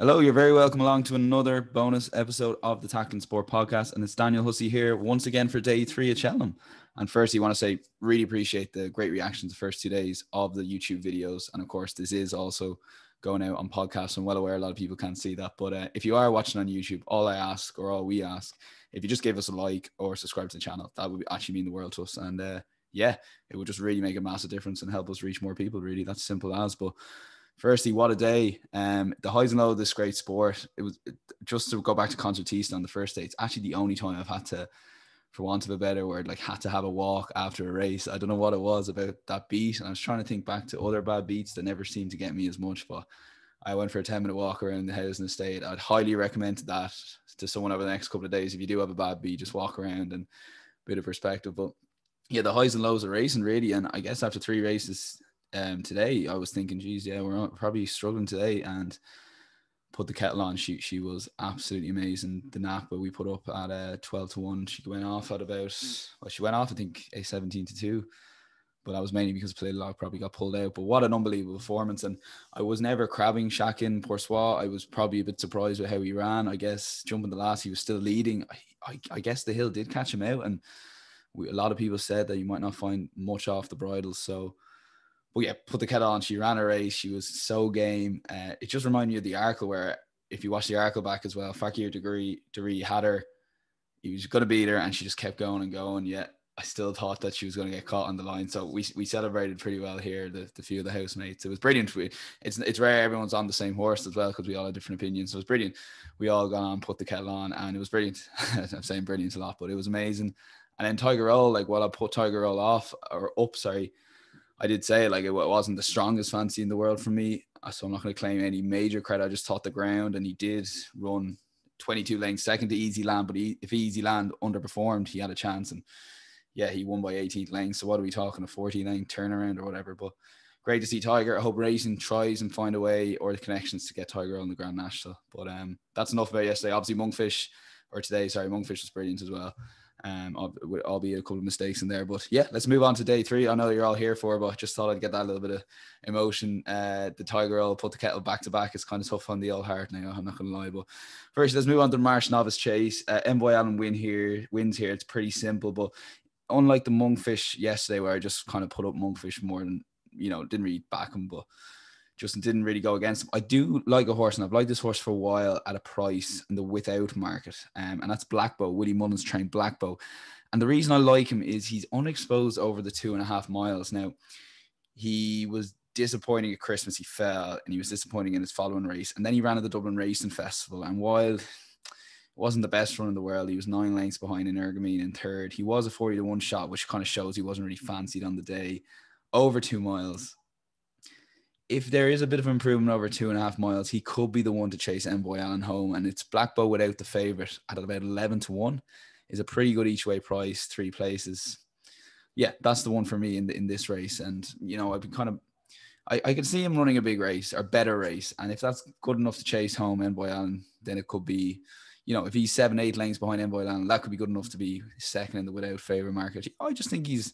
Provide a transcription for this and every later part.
Hello, you're very welcome along to another bonus episode of the Tackling Sport podcast. And it's Daniel Hussey here once again for day 3 at Cheltenham. And firstly, I want to say, really appreciate the great reactions the first 2 days of the YouTube videos. And of course, this is also going out on podcasts. I'm well aware a lot of people can't see that. But if you are watching on YouTube, all I ask, or all we ask, if you just give us a like or subscribe to the channel, that would actually mean the world to us. And yeah, it would just really make a massive difference and help us reach more people, really. That's simple as. But firstly, what a day. The highs and lows of this great sport. Just to go back to concertista on the first day. It's actually the only time I've had to, for want of a better word, like had to have a walk after a race. I don't know what it was about that beat. And I was trying to think back to other bad beats that never seemed to get me as much. But I went for a 10-minute walk around the housing estate. I'd highly recommend that to someone over the next couple of days. If you do have a bad beat, just walk around and a bit of perspective. But yeah, the highs and lows of racing, really. And I guess after 3 races, today, I was thinking, geez, yeah, we're probably struggling today. And put the kettle on. She was absolutely amazing. The Napa we put up at 12-1. She went off at about, well, she went off, I think, a 17-2. But that was mainly because Play Log probably got pulled out. But what an unbelievable performance. And I was never crabbing Shakin Poursois. I was probably a bit surprised with how he ran. I guess jumping the last, he was still leading. I guess the hill did catch him out. And a lot of people said that you might not find much off the bridles. So, but yeah, put the kettle on. She ran a race. She was so game. It just reminded me of the article where, if you watch the article back as well, Fakir Degree had her. He was going to beat her, and she just kept going and going. Yet I still thought that she was going to get caught on the line. So we celebrated pretty well here. The few of the housemates. It was brilliant. It's rare everyone's on the same horse as well, because we all have different opinions. So it was brilliant. We all got on, put the kettle on, and it was brilliant. I'm saying brilliant a lot, but it was amazing. And then Tiger Roll, like, while I put Tiger Roll off or up, sorry, I did say, like, it wasn't the strongest fancy in the world for me, so I'm not going to claim any major credit. I just thought the ground, and he did run 22 lengths second to Easy Land, but if Easy Land underperformed, he had a chance, and yeah, he won by 18 lengths. So what are we talking, a 14 length turnaround or whatever? But great to see Tiger. I hope racing tries and find a way or the connections to get Tiger on the Grand National. But that's enough about yesterday. Obviously, Monkfish was brilliant as well. Albeit a couple of mistakes in there, but yeah, let's move on to day 3. I know you're all here for, but just thought I'd get that little bit of emotion. The Tiger Roll put the kettle back to back. It's kind of tough on the old heart now, I'm not gonna lie. But first, let's move on to the Marsh Novice Chase. Envoy Allen wins here. It's pretty simple, but unlike the Monkfish yesterday, where I just kind of put up Monkfish more than, didn't really back him, but just didn't really go against him. I do like a horse, and I've liked this horse for a while at a price in the without market, and that's Blackbow. Willie Mullins trained Blackbow, and the reason I like him is he's unexposed over the 2.5 miles. Now, he was disappointing at Christmas. He fell, and he was disappointing in his following race, and then he ran at the Dublin Racing Festival, and while it wasn't the best run in the world, he was 9 lengths behind in Ergamine in third. He was a 40-1 shot, which kind of shows he wasn't really fancied on the day. Over 2 miles, if there is a bit of improvement over 2.5 miles, he could be the one to chase Envoy Allen home. And it's Blackbow without the favourite at about 11-1 is a pretty good each way price, 3 places. Yeah, that's the one for me in this race. And, I've been kind of, I can see him running a big race or better race. And if that's good enough to chase home Envoy Allen, then it could be, if he's 7-8 lengths behind Envoy Allen, that could be good enough to be second in the without favourite market. I just think he's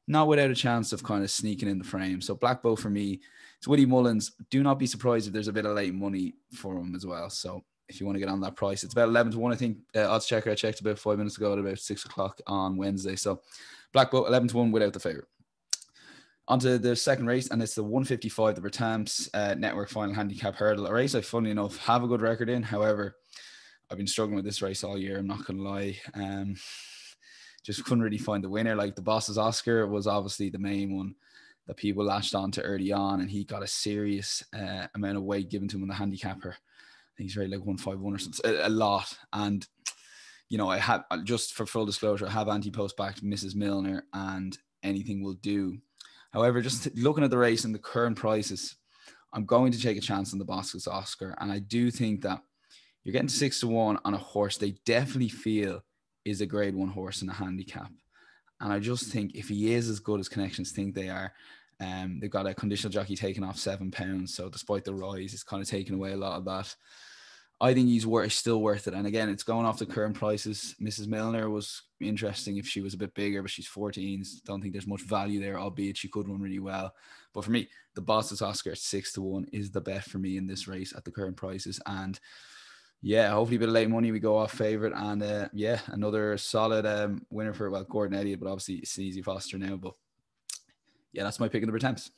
not without a chance of kind of sneaking in the frame. So Blackbow for me, it's Willie Mullins. Do not be surprised if there's a bit of late money for him as well. So if you want to get on that price, it's about 11-1. I think odds checker I checked about 5 minutes ago at about 6 o'clock on Wednesday. So Blackbow 11-1 without the favourite. Onto the second race, and it's the 155, the Bertamps Network Final Handicap Hurdle, a race I, funnily enough, have a good record in. However, I've been struggling with this race all year, I'm not going to lie. Just couldn't really find the winner. Like, the Boss's Oscar was obviously the main one that people latched on to early on, and he got a serious amount of weight given to him in the handicapper. I think he's rated like 151 or something, a lot. And, I have, just for full disclosure, I have anti-post backed Mrs. Milner, and anything will do. However, just looking at the race and the current prices, I'm going to take a chance on the Boss's Oscar. And I do think that you're getting 6-1 on a horse they definitely feel is a grade 1 horse in a handicap. And I just think if he is as good as connections think they are, they've got a conditional jockey taking off £7. So despite the rise, it's kind of taken away a lot of that. I think he's still worth it. And again, it's going off the current prices. Mrs. Milner was interesting if she was a bit bigger, but she's 14. Don't think there's much value there, albeit she could run really well. But for me, the Boston Oscar at 6-1 is the bet for me in this race at the current prices. And yeah, hopefully a bit of late money. We go off favourite. And yeah, another solid winner for, well, Gordon Elliott, but obviously Sneezy Foster now. But yeah, that's my pick in the attempts.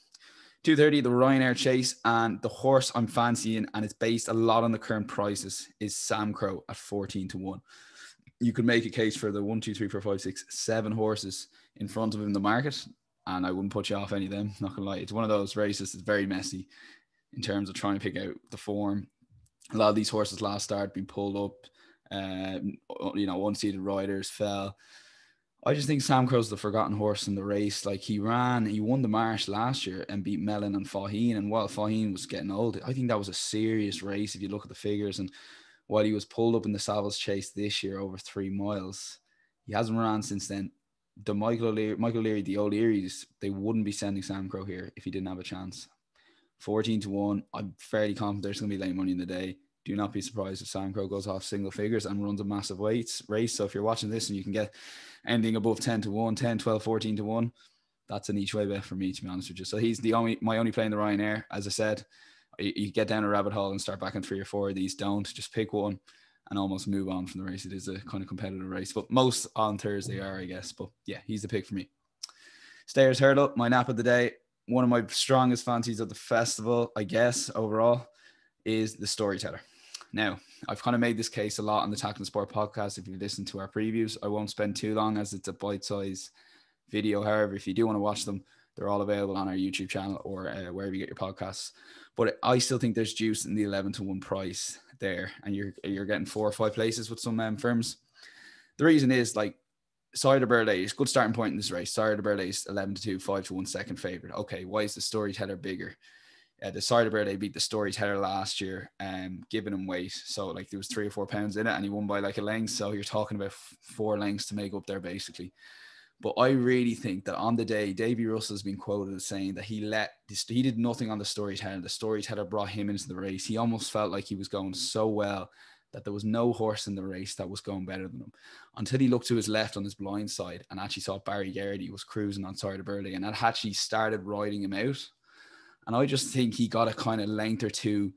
2:30, the Ryanair Chase, and the horse I'm fancying, and it's based a lot on the current prices, is Sam Crow at 14-1. You could make a case for the 1, 2, 3, 4, 5, 6, 7 horses in front of him in the market, and I wouldn't put you off any of them. Not gonna lie, it's one of those races that's very messy in terms of trying to pick out the form. A lot of these horses last start been pulled up. Unseeded riders fell. I just think Sam Crow's the forgotten horse in the race. Like, he won the Marsh last year and beat Mellon and Faheen. And while Faheen was getting old, I think that was a serious race if you look at the figures. And while he was pulled up in the Savills Chase this year over 3 miles, he hasn't run since then. The Michael O'Leary, the O'Learys, they wouldn't be sending Sam Crow here if he didn't have a chance. 14-1. I'm fairly confident there's going to be late money in the day. Do not be surprised if Sam Crow goes off single figures and runs a massive race. So if you're watching this and you can get anything above 10-1, 10, 12, 14-1, that's an each way bet for me, to be honest with you. So he's my only play in the Ryanair. As I said, you get down a rabbit hole and start backing 3 or 4 of these. Don't just pick one and almost move on from the race. It is a kind of competitive race, but most on Thursday are, I guess. But yeah, he's the pick for me. Stayers Hurdle, my nap of the day. One of my strongest fancies of the festival, I guess, overall, is the Storyteller. Now, I've kind of made this case a lot on the Tackling Sport podcast. If you listen to our previews, I won't spend too long as it's a bite-sized video. However, if you do want to watch them, they're all available on our YouTube channel or wherever you get your podcasts. But I still think there's juice in the 11-1 price there, and you're getting 4 or 5 places with some firms. The reason is, like, Sire de Burley is a good starting point in this race. Sire de Burley is 11-2, 5-1 second favorite. Okay, why is the Storyteller bigger? The Sire de Burley beat the Storyteller last year, giving him weight. So, like, there was 3 or 4 pounds in it, and he won by like a length. So you're talking about 4 lengths to make up there, basically. But I really think that on the day, Davy Russell has been quoted as saying that he did nothing on the Storyteller. The Storyteller brought him into the race. He almost felt like he was going so well that there was no horse in the race that was going better than him, until he looked to his left on his blind side and actually saw Barry Garrity was cruising on Sire de Burley, and that actually started riding him out. And I just think he got a kind of length or 2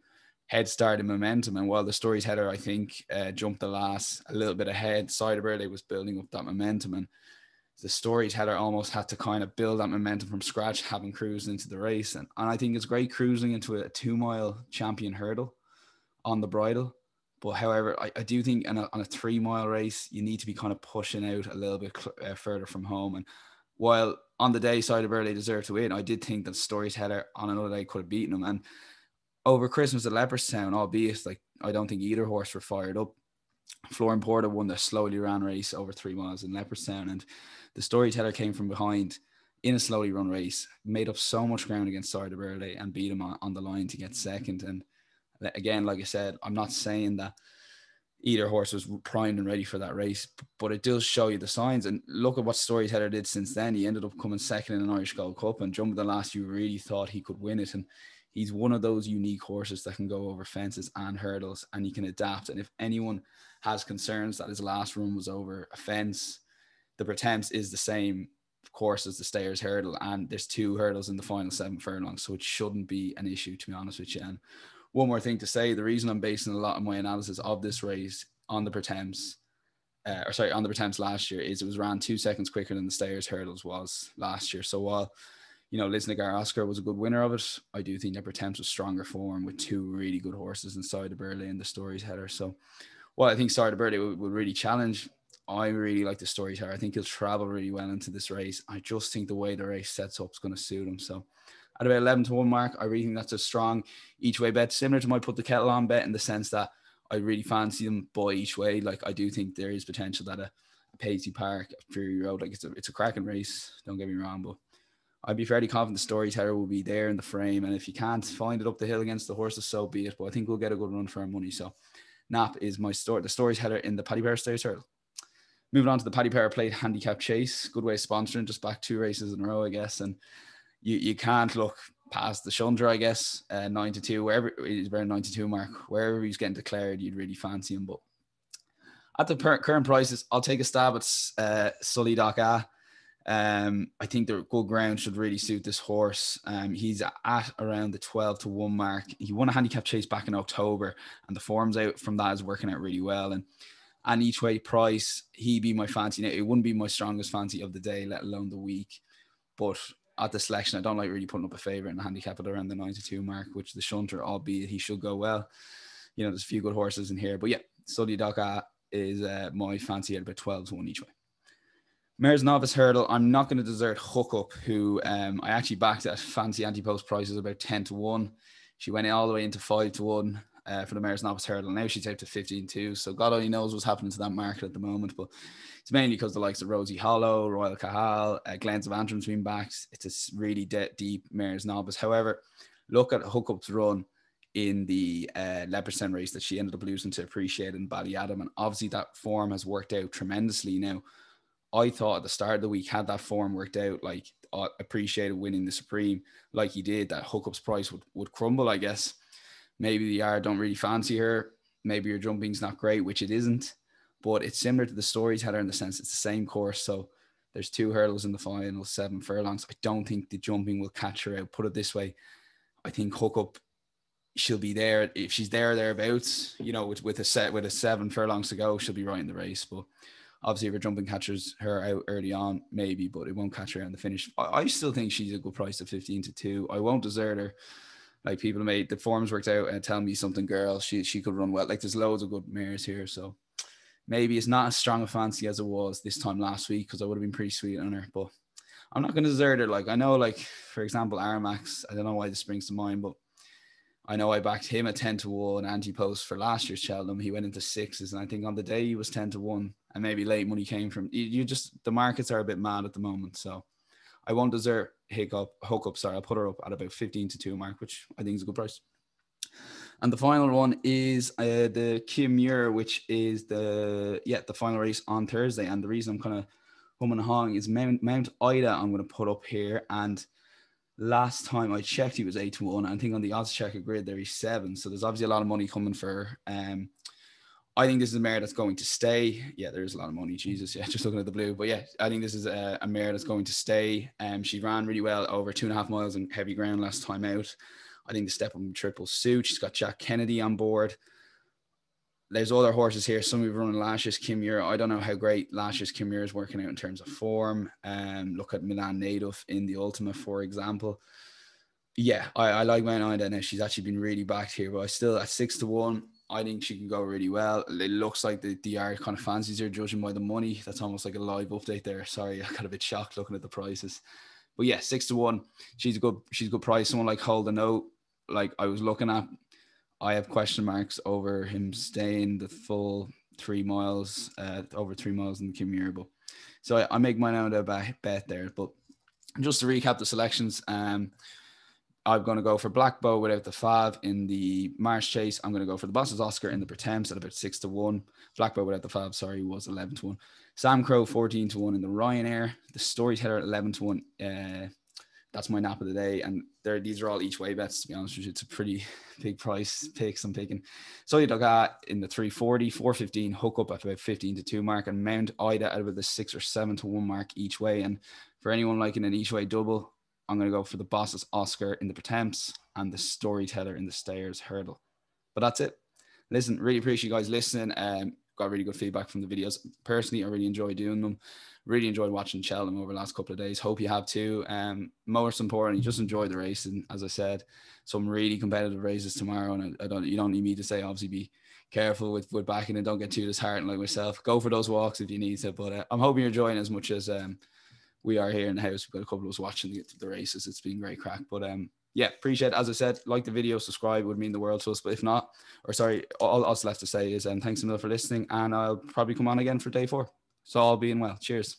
head start in momentum. And while the Storyteller, I think, jumped the last a little bit ahead, Sire de Burley was building up that momentum. And the Storyteller almost had to kind of build that momentum from scratch, having cruised into the race. And I think it's great cruising into a 2-mile champion hurdle on the bridle. But however, I do think on a 3-mile race, you need to be kind of pushing out a little bit further from home. And while on the day Sire de Burley deserved to win, I did think that Storyteller on another day could have beaten him. And over Christmas at Leopardstown, albeit, like, I don't think either horse were fired up. Florin Porter won the slowly ran race over 3 miles in Leopardstown, and the Storyteller came from behind in a slowly run race, made up so much ground against Sire de Burley and beat him on the line to get second. And again, like I said, I'm not saying that either horse was primed and ready for that race, but it does show you the signs. And look at what Storyteller did since then. He ended up coming second in an Irish Gold Cup, and jumping the last, you really thought he could win it. And he's one of those unique horses that can go over fences and hurdles, and he can adapt. And if anyone has concerns that his last run was over a fence, the Pretemps is the same course as the Stayers Hurdle, and there's 2 hurdles in the final 7 furlongs, so it shouldn't be an issue, to be honest with you. And one more thing to say, the reason I'm basing a lot of my analysis of this race on the Pretemps, on the Pretemps last year, is it was ran 2 seconds quicker than the Stayers Hurdles was last year. So while, Lisnagar Oscar was a good winner of it, I do think that Pretemps was stronger form with 2 really good horses inside the Burley and the Storyteller. So while I think Sire de Burley would really challenge, I really like the Storyteller. I think he'll travel really well into this race. I just think the way the race sets up is going to suit him. So at about 11-1 mark, I really think that's a strong each way bet, similar to my put the kettle on bet, in the sense that I really fancy them by each way. Like, I do think there is potential that a Paisley Park, a Fury Road, like, it's a cracking race, don't get me wrong, but I'd be fairly confident the Storyteller will be there in the frame. And if you can't find it up the hill against the horses, so be it. But I think we'll get a good run for our money. So Nap is the Storyteller in the Paddy Power Stayers Hurdle. Moving on to the Paddy Power Plate Handicap Chase. Good way of sponsoring, just back 2 races in a row, I guess. And you can't look past the Shundra, I guess, 9-2, wherever he's around 92 mark, wherever he's getting declared, you'd really fancy him. But At the current prices, I'll take a stab at Sully Doca. I think the good ground should really suit this horse. He's at around the 12-1 mark. He won a handicap chase back in October, and the form's out from that is working out really well. And each way price, he'd be my fancy. Now, it wouldn't be my strongest fancy of the day, let alone the week. But at the selection, I don't like really putting up a favourite in the handicap at around the 92 mark, which the shunter, albeit he should go well. You know, there's a few good horses in here. But yeah, Sully Doca is my fancy at about 12-1 each way. Mare's Novice Hurdle, I'm not going to desert Hookup, who I actually backed at fancy anti-post prices about 10-1. She went all the way into 5-1 for the Mare's Novice Hurdle. Now she's out to 15-2. So God only knows what's happening to that market at the moment. But it's mainly because the likes of Rosie Hollow, Royal Cahal, Glens of Antrim's been backed. It's a really deep Mare's Novice. However, look at Hookup's run in the Leopardstown race that she ended up losing to Appreciate in Ballyadam. And obviously that form has worked out tremendously now. I thought at the start of the week, had that form worked out, like Appreciated winning the Supreme like he did, that Hookup's price would crumble, I guess. Maybe the yard don't really fancy her. Maybe your jumping's not great, which it isn't. But it's similar to the Storyteller in the sense it's the same course. So there's 2 hurdles in the final, 7 furlongs. I don't think the jumping will catch her out. Put it this way, I think Hookup, she'll be there. If she's thereabouts, you know, with a 7 furlongs to go, she'll be right in the race. But obviously, if her jumping catches her out early on, maybe, but it won't catch her out in the finish. I still think she's a good price at 15-2. I won't desert her. Like, people made the forms worked out and tell me something, girl. She could run well. Like, there's loads of good mares here, so maybe it's not as strong a fancy as it was this time last week, because I would have been pretty sweet on her. But I'm not going to desert her. Like, I know, like, for example, Armax. I don't know why this springs to mind, but I know I backed him at 10-1 anti-post for last year's Cheltenham. He went into 6s, and I think on the day he was 10-1, and maybe late money came from you. Just the markets are a bit mad at the moment, so I won't desert Hookup. Sorry, I'll put her up at about 15-2 mark, which I think is a good price. And the final one is the Kim Muir, which is the final race on Thursday. And the reason I'm kind of humming and hawing is Mount Ida. I'm going to put up here, and last time I checked, he was 8-1. I think on the odds checker grid there, he's 7. So there's obviously a lot of money coming for. I think this is a mare that's going to stay. Yeah, there is a lot of money. Jesus, yeah, just looking at the blue. But yeah, I think this is a mare that's going to stay. She ran really well over 2.5 miles in heavy ground last time out. I think the step up in triple suit. She's got Jack Kennedy on board. There's other horses here. Some we've run last year's Kim Muir. I don't know how great last year's Kim Muir is working out in terms of form. Look at Milan Native in the Ultima, for example. Yeah, I like Mount Ida now. She's actually been really backed here, but I still at 6-1. I think she can go really well. It looks like the yard kind of fancies her, judging by the money. That's almost like a live update there. Sorry, I got a bit shocked looking at the prices. But yeah, 6-1. She's a good price. Someone like Holden Oat, like I was looking at, I have question marks over him staying the full 3 miles, over 3 miles in the Kim Muir. But so I make mine out of a bet there. But just to recap the selections, I'm going to go for Black Bow without the Fav in the Marsh Chase. I'm going to go for the Boss's Oscar in the Pretemps at about 6-1. Black Bow without the Fav, sorry, was 11-1. Sam Crow 14-1 in the Ryanair. The Storyteller at 11-1. That's my nap of the day. And these are all each way bets, to be honest with you. It's a pretty big price picks I'm picking. So you got in the 340, 415, Hookup at about 15-2 mark, and Mount Ida at about the 6 or 7-1 mark each way. And for anyone liking an each way double, I'm going to go for the Boss's Oscar in the Pretemps and the Storyteller in the Stayers Hurdle. But that's it. Listen, really appreciate you guys listening. Got really good feedback from the videos. Personally, I really enjoy doing them. Really enjoyed watching Cheltenham over the last couple of days. Hope you have too. Most importantly, just enjoy the racing. As I said, some really competitive races tomorrow, and you don't need me to say, obviously, be careful with backing and don't get too disheartened like myself. Go for those walks if you need to. But I'm hoping you're enjoying as much as we are here in the house. We've got a couple of us watching the races. It's been great crack. But yeah, appreciate it. As I said, like the video, subscribe would mean the world to us. But if not, all else left to say is thanks a million for listening. And I'll probably come on again for day 4. So all being well. Cheers.